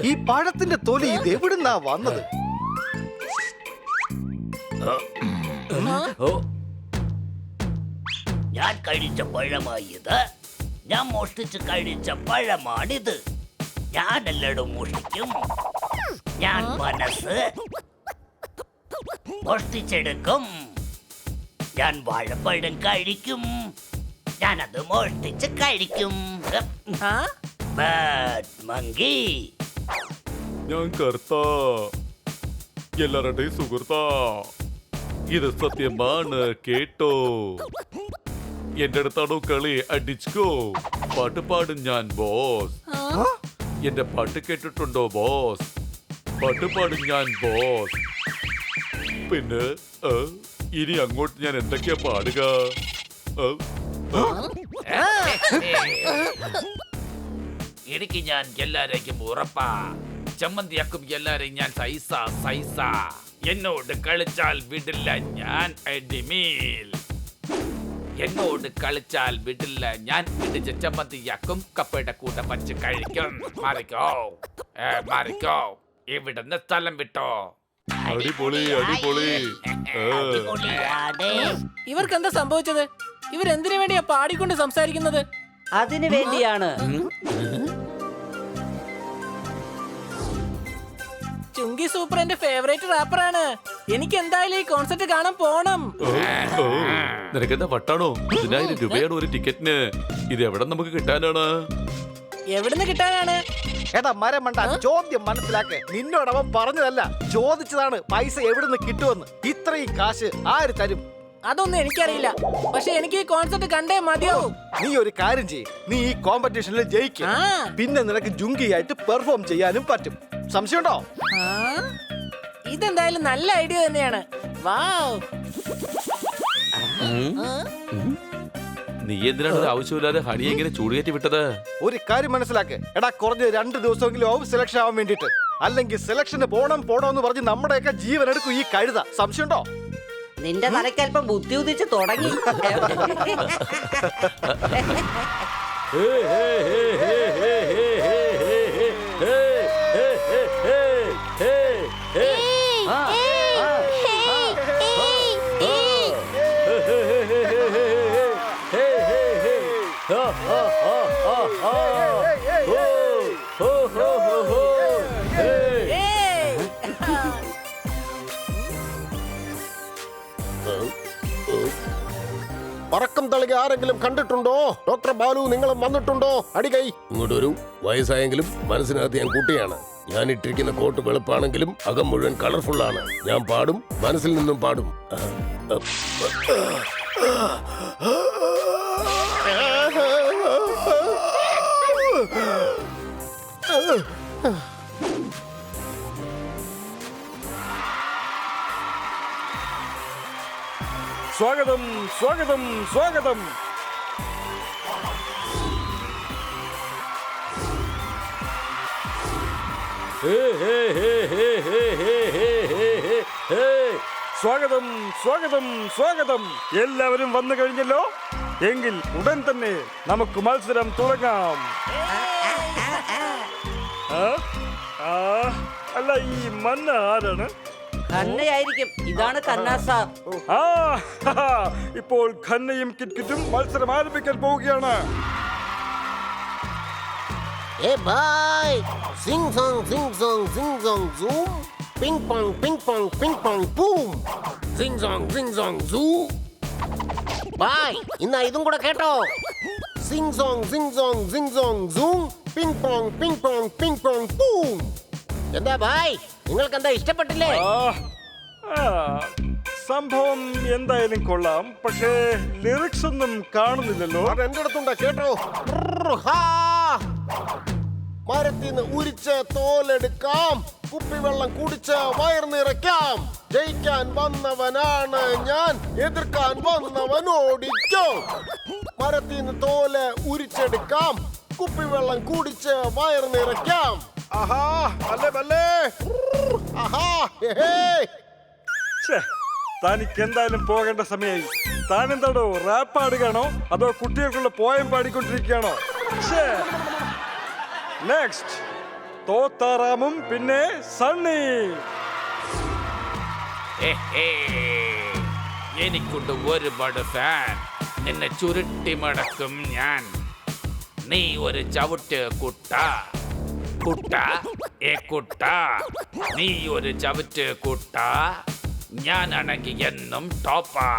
ഈ പഴത്തിന്റെ തൊലി ഇത് എവിടുന്നാ വന്നത്? ഞാൻ കഴിച്ച പഴമായത്, ഞാൻ മോഷ്ടിച്ച് കഴിച്ച പഴമാണിത്. ഞാനെല്ലടും മോഷ്ടിക്കും. ഞാൻ മനസ്സ് മോഷ്ടിച്ചെടുക്കും. ഞാൻ വാഴപ്പഴം കഴിക്കും. ഞാനത് മോഷ്ടിച്ച് കഴിക്കും. Bad monkey. ഞാൻ കർത്താ, എല്ലാവരുടെയും സുഹൃത്താ. ഇത് സത്യമാണ് കേട്ടോ. എന്റെ അടുത്താണോ കളി? അടിച്ചോ. പാട്ട് പാടും ഞാൻ ബോസ്. എന്റെ പാട്ട് കേട്ടിട്ടുണ്ടോ ബോസ്? പാട്ട് പാടും ഞാൻ ബോസ്. പിന്നെ ഇനി അങ്ങോട്ട് ഞാൻ എന്തൊക്കെയാ പാടുക? എനിക്ക് ഞാൻ എല്ലാരേക്കും ഉറപ്പാ. ചമ്മന്തിയാക്കും എല്ലാരെയും ഞാൻ സൈസ. എന്നോട് കളിച്ചാൽ വിടില്ല ഞാൻ അടിമീൽ. എന്നോട് കളിച്ചാൽ വിടില്ല ഞാൻ. ഇടിച്ച ചമ്മന്തിയാക്കും കപ്പയുടെ കൂടെ പച്ച് കഴിക്കും. മാറിക്കോ ഇവിടുന്ന് സ്ഥലം വിട്ടോ. അടിപൊളി അടിപൊളി. ഇവർക്ക് എന്താ സംഭവിച്ചത്? ഇവരെന്തിനു വേണ്ടിയാ പാടിക്കൊണ്ട് സംസാരിക്കുന്നത്? അതിനു വേണ്ടിയാണ്. ചുങ്കി സൂപ്പർ എന്റെ ഫേവറേറ്റ് റാപ്പറാണ്. എനിക്ക് എന്തായാലും ഈ കോൺസെർട്ട് കാണാൻ പോണം. നിനക്കെന്താ വട്ടാണോ? 10,000 രൂപയാണ് ഒരു ടിക്കറ്റിന്. ഇത് എവിടെ നമുക്ക് കിട്ടാനാണ്? എവിടുന്ന് കിട്ടാനാണ്? എടാ മരമണ്ട, ചോദ്യം മനസ്സിലാക്ക്. നിന്നോട് അവൻ പറഞ്ഞതല്ല, ചോദിച്ചതാണ് പൈസ എവിടുന്ന് കിട്ടുമെന്ന്. ഇത്രയും കാശ് ആര് തരും? അതൊന്നും എനിക്കറിയില്ല. പക്ഷെ എനിക്ക് ഈ കോൺസെർട്ട് കണ്ടേ മതിയാവും. നീ ഒരു കാര്യം ചെയ്യ്, നീ ഈ കോമ്പറ്റീഷനിൽ ജയിക്കും. പിന്നെ നിനക്ക് ജുങ്കിയായിട്ട് പെർഫോം ചെയ്യാനും പറ്റും. സംശയമുണ്ടോ? ഇതെന്തായാലും നല്ല ഐഡിയ തന്നെയാണ്. വാവ്. നീ എന്തിനാണ് ഒരു ആവശ്യമില്ലാതെ ഹണിയെ ഇങ്ങനെ ചൂടുകയറ്റി വിട്ടത്? ഒരു കാര്യം മനസ്സിലാക്ക്. എടാ കുറഞ്ഞ 2 ദിവസമെങ്കിലും ആവും സെലക്ഷൻ ആവാൻ വേണ്ടിട്ട്. അല്ലെങ്കിൽ സെലക്ഷന് പോണോന്ന് പറഞ്ഞ് നമ്മുടെയൊക്കെ ജീവൻ എടുക്കും ഈ കഴുത. സംശയമുണ്ടോ? നിന്റെ തലക്കല്പം ബുദ്ധി ഉദിച്ച് തുടങ്ങി. പറക്കം തളിക ആരെങ്കിലും കണ്ടിട്ടുണ്ടോ? ഡോക്ടർ ബാലു നിങ്ങളും വന്നിട്ടുണ്ടോ? അടികൈ ഇങ്ങോട്ട് വരൂ. വയസ്സായെങ്കിലും മനസ്സിനകത്ത് ഞാൻ കുട്ടിയാണ്. ഞാൻ ഇട്ടിരിക്കുന്ന കോട്ട് വെളുപ്പാണെങ്കിലും അകം മുഴുവൻ കളർഫുൾ ആണ്. ഞാൻ പാടും, മനസ്സിൽ നിന്നും പാടും. സ്വാഗതം സ്വാഗതം സ്വാഗതം. സ്വാഗതം സ്വാഗതം സ്വാഗതം. എല്ലാവരും വന്നു കഴിഞ്ഞല്ലോ. എങ്കിൽ ഉടൻ തന്നെ നമുക്ക് മത്സരം തുടങ്ങാം. അല്ല, ഈ മന്ന ആരാണ്? ഖന്നയായിരിക്കും. ഇതാണ് ഖന്ന സാർ. ഇപ്പോൾ ഖന്നയും കിറ്റ്കിറ്റും മത്സരം ആരംഭിക്കാൻ പോവുകയാണ്. Sing song sing song sing song zoom ping pong ping pong ping pong പൂം സിംഗ് സോങ് സൂ. ബായ്, ഇന്ന് ഇതും കൂടെ കേട്ടോ. Sing song zoom ping pong ping pong ping pong പൂം. എന്താ ബായ്, നിങ്ങൾക്ക് എന്താ ഇഷ്ടപ്പെട്ടില്ലേ? സംഭവം എന്തായാലും കൊള്ളാം. പക്ഷേ ലിറിക്സ് ഒന്നും കാണുന്നില്ലല്ലോ. എന്റെ അടുത്തുണ്ട്, കേട്ടോ. മരത്തിന്ന് ഉരിച്ച് തോലെടുക്കാം, കുപ്പിവെള്ളം കുടിച്ച് വയർ നിറയ്ക്കാം. ജയിക്കാൻ വന്നവനാണ് ഞാൻ, എതിർക്കാൻ വന്നവൻ ഓടിക്കോ. മരത്തിന്ന് തോല് ഉരിച്ചെടുക്കാം, കുപ്പിവെള്ളം കുടിച്ച് വയർ നിറയ്ക്കാം. തനിക്ക് എന്തായാലും പോകേണ്ട സമയമായി. താൻ എന്താണോ റാപ്പ് പാടുകയാണോ അതോ കുട്ടികൾക്കുള്ള പോയം പാടിക്കൊണ്ടിരിക്കുകയാണോ? നെക്സ്റ്റ് തോത്താറാമും പിന്നെ സണ്ണി. എനിക്കുണ്ട് ഒരുപാട് ഫാൻ. നിന്നെ ചുരുട്ടി മടക്കും ഞാൻ. നീ ഒരു ചവിട്ട് കുട്ട കുട്ട കുട്ട. നീ ഒരു ചവിട്ട് കുട്ട. ഞാനാണെങ്കിൽ എന്നും ടോപ്പാ.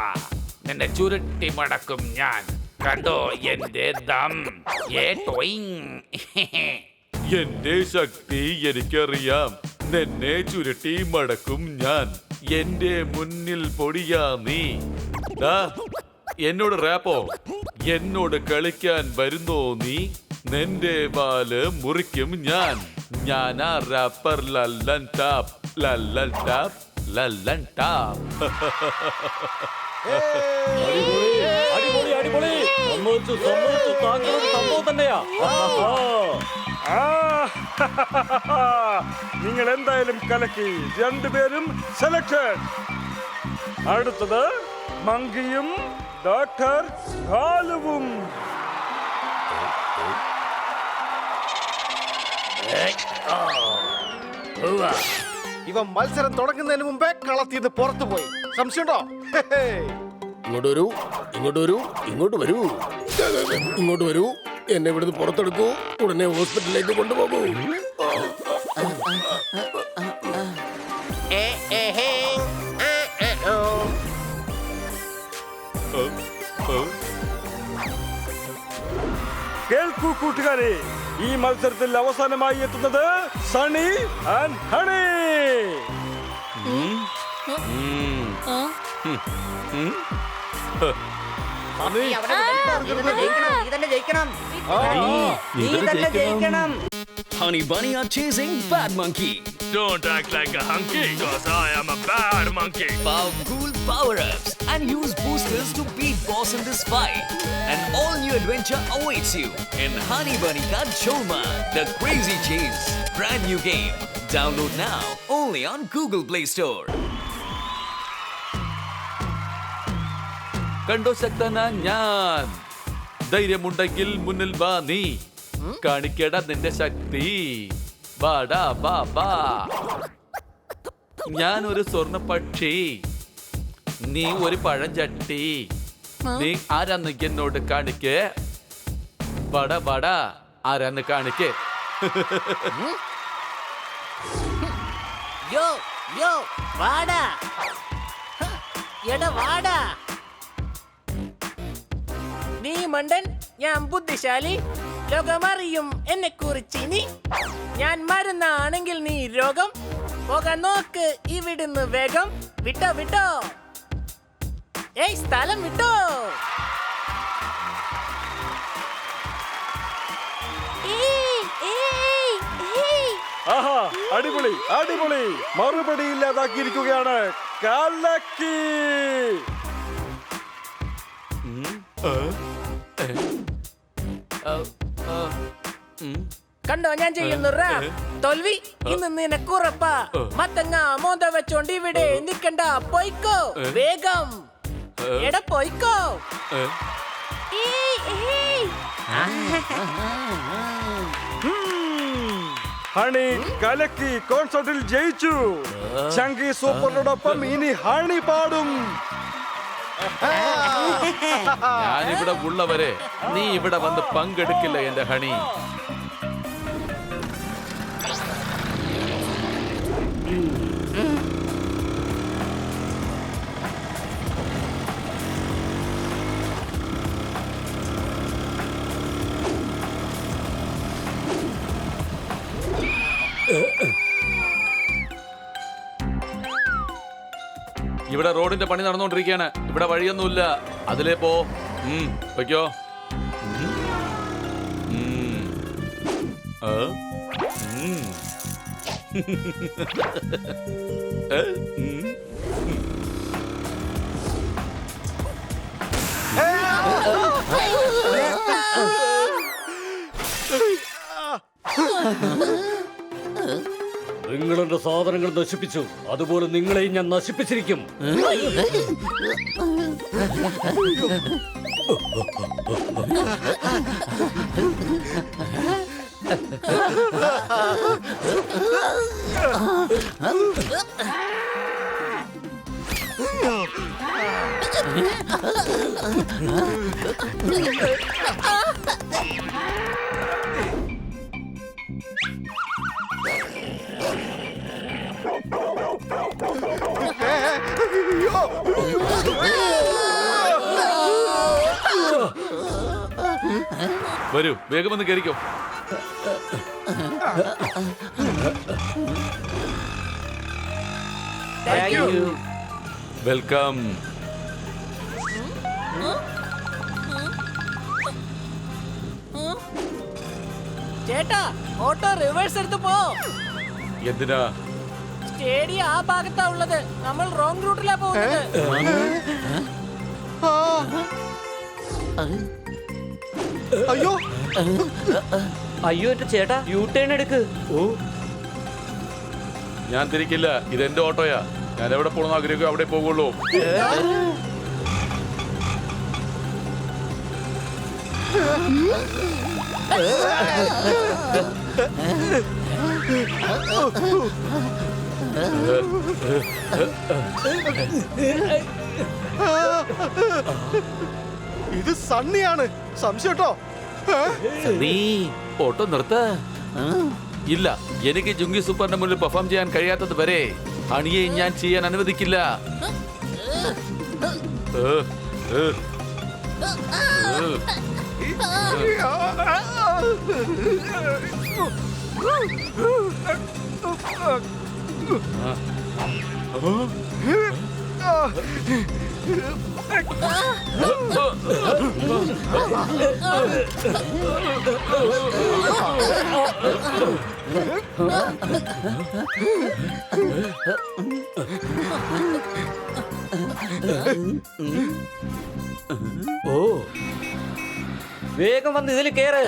നിന്നെ ചുരുട്ടി മടക്കും ഞാൻ. കണ്ടോ എന്റെ ദം. ടോയിങ്. എന്റെ ശക്തി എനിക്കറിയാം. നിന്നെ ചുരുട്ടി മടക്കും ഞാൻ. എന്റെ മുന്നിൽ പൊടിയാ നീ. ദാ, എന്നോട് റാപ്പോ? എന്നോട് കളിക്കാൻ വരുന്നോ നീ? നിന്റെ വാല് മുറിക്കും ഞാൻ. ഞാനാ റാപ്പർ ലല്ലൻ ടാപ്പ് ലല്ലൻ ടാപ്പ് ലല്ലൻ ടാപ്പ്. അടിപൊളി അടിപൊളി. സംഭവം തന്നെയാ. നിങ്ങൾ എന്തായാലും കലക്കി. രണ്ടുപേരും സെലക്ഷൻ. അടുത്തത് മങ്കിയും ഡോക്ടർ കാലുവും. ഇവൻ മത്സരം തുടങ്ങുന്നതിന് മുമ്പേ കളത്തിന്ന് പുറത്തു പോയി. സംശയമുണ്ടോ? ഇങ്ങോട്ട് വരൂ, ഇങ്ങോട്ട് വരൂ, ഇങ്ങോട്ട് വരൂ, ഇങ്ങോട്ട് വരൂ. എന്നെ ഇവിടുന്ന് പുറത്തെടുക്കൂ. ഉടനെ ഹോസ്പിറ്റലിലേക്ക് കൊണ്ടുപോകൂ. കേൾക്കൂ കൂട്ടുകാരെ, ഈ മത്സരത്തിൽ അവസാനമായി എത്തുന്നത് Sunny and honey. Honey Bunny are chasing Bad Monkey. Don't act like a hunky, cause I am a bad monkey. Power cool power-ups and use boosters to beat boss in this fight. An all-new adventure awaits you in Honey Bunny Ka Choma, The Crazy Chase. Brand new game. Download now only on Google Play Store. കണ്ടോ ശക്തനാ ഞാൻ. ധൈര്യമുണ്ടെങ്കിൽ മുന്നിൽ വാ നീ. കാണിക്കട നിന്റെ ശക്തി. വാടാ വാ വാ. ഞാനൊരു സ്വർണ്ണ പക്ഷി, നീ ഒരു പഴഞ്ചട്ടി. നീ ആരാന്ന് എന്നോട് കാണിക്കേ. വട വട ആരാന്ന് കാണിക്കേ. യോ യോ വാടാ. എടാ വാടാ. നീ മണ്ടൻ, ഞാൻ ബുദ്ധിശാലി. ലോകമറിയും എന്നെ കുറിച്ച് ഇനി. ഞാൻ മരുന്നാണെങ്കിൽ നീ രോഗം. പോകാൻ നോക്ക് ഇവിടുന്ന് വേഗം. വിട്ടോ വിട്ടോ. ഏയ് സ്ഥലം വിട്ടോ. ആഹാ, അടിപൊളി അടിപൊളി. മറുപടി ഇല്ലാതാക്കിയിരിക്കുകയാണ് കലക്കി. കണ്ടോ ഞാൻ ചെയ്യുന്നു റാപ്പ്. തോൽവി ഇന്ന് നിനക്കുറപ്പാ. മത്തങ്ങ മോന്ത വെച്ചോണ്ട് ഇവിടെ നിക്കണ്ട. പോയിക്കോ വേഗം. എടാ പോയിക്കോ. ഹണി കലക്കി കോൺസർട്ടിൽ ജയിച്ചു. ചങ്കി സൂപ്പറിനോടൊപ്പം ഇനി ഹണി പാടും. ഞാനിവിടെ ഉള്ളവരെ നീ ഇവിടെ വന്ന് പങ്കെടുക്കില്ല എന്റെ ഹണി. ഇവിടെ റോഡിന്റെ പണി നടന്നുകൊണ്ടിരിക്കുകയാണ്. ഇവിടെ വഴിയൊന്നുമില്ല. അതിലേ പോ. വയ്ക്കോ. നിങ്ങൾ എന്റെ സാധനങ്ങൾ നശിപ്പിച്ചു, അതുപോലെ നിങ്ങളെയും ഞാൻ നശിപ്പിച്ചിരിക്കും. വരൂ, വേഗം വന്ന് കയറിക്കോ. വെൽക്കം. ചേട്ടാ ഓട്ടോ റിവേഴ്സ് എടുത്ത് പോ. എന്തിനാ? സ്റ്റേഡിയം ആ ഭാഗത്താ ഉള്ളത്. നമ്മൾ റോങ് റൂട്ടിലാ പോകുന്നത്. അയ്യോ അയ്യോ എന്റെ ചേട്ടാ യൂ ടേൺ എടുക്ക്. ഞാൻ തിരിക്കില്ല, ഇതെന്റെ ഓട്ടോയാ. ഞാൻ എവിടെ പോകണമെന്ന് ആഗ്രഹിക്കും അവിടെ പോകുള്ളൂ. ഇത് സണ്ണിയാണ്. സംശയം കേട്ടോ. നീ ഓട്ടോ നിർത്ത. ഇല്ല, എനിക്ക് ജുങ്കി സൂപ്പറിന്റെ മുന്നിൽ പെർഫോം ചെയ്യാൻ കഴിയാത്തത് വരെ ഹണിയെ ഞാൻ ചെയ്യാൻ അനുവദിക്കില്ല. ഓ വേഗം വന്ന് ഇതിൽ കേറ്.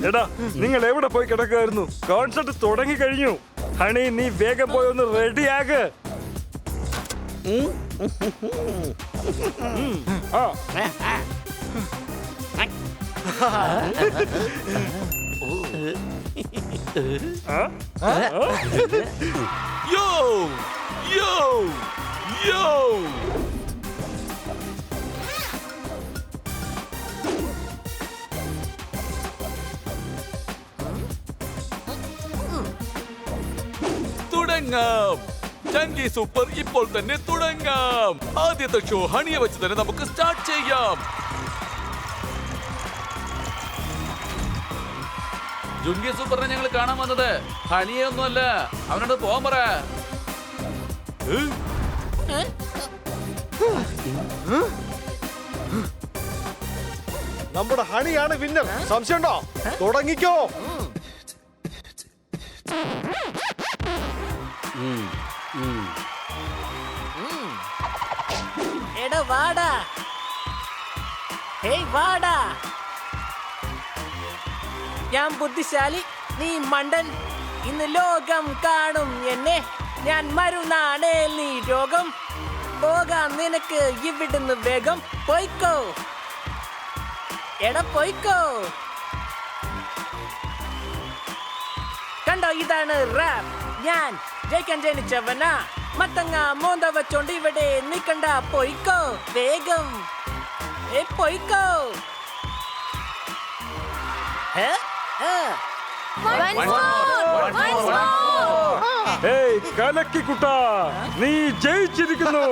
എടാ, നിങ്ങൾ എവിടെ പോയി കിടക്കായിരുന്നു? കോൺസെർട്ട് തുടങ്ങി കഴിഞ്ഞു. ഹണി, നീ വേഗം പോയി ഒന്ന് റെഡിയാക്ക്. യോ യോ യോ തുടങ്ങാം. ചങ്കി സൂപ്പർ ഇപ്പോൾ തന്നെ തുടങ്ങാം. ആദ്യത്തെ ഷോ ഹണിയെ വെച്ച് തന്നെ നമുക്ക് സ്റ്റാർട്ട് ചെയ്യാം. ജുങ്കി സൂപ്പറിനെ ഞങ്ങൾ കാണാൻ വന്നത് ഹണിയെ ഒന്നുമല്ല. അവനോട് പോകാൻ പറ. നമ്മുടെ ഹണിയാണ് വിന്നർ. സംശയമുണ്ടോ? തുടങ്ങിക്കോ. എടാ വാടാ. ഹേയ് വാടാ. ഞാൻ ബുദ്ധിശാലി, നീ മണ്ടൻ. ഇന്ന് ലോകം കാണും എന്നെ. ഞാൻ മരുന്നാണേ, നീ രോഗം. പോകാം നിനക്ക് ഇവിടുന്ന് വേഗം. പോയിക്കോ എടാ, പോയിക്കോ. കണ്ടോ, ഇതാണ് റാപ്പ്. ഞാൻ ജയിക്കാൻ ജനിച്ചവനാ. മത്തങ്ങ മോന്ത വെച്ചോണ്ട് ഇവിടെ നിക്കണ്ട. പോയിക്കോ വേഗം. പോയിക്കോ. ഏയ് കലക്കിക്കുട്ടാ, നീ ജയിച്ചിരിക്കുന്നു.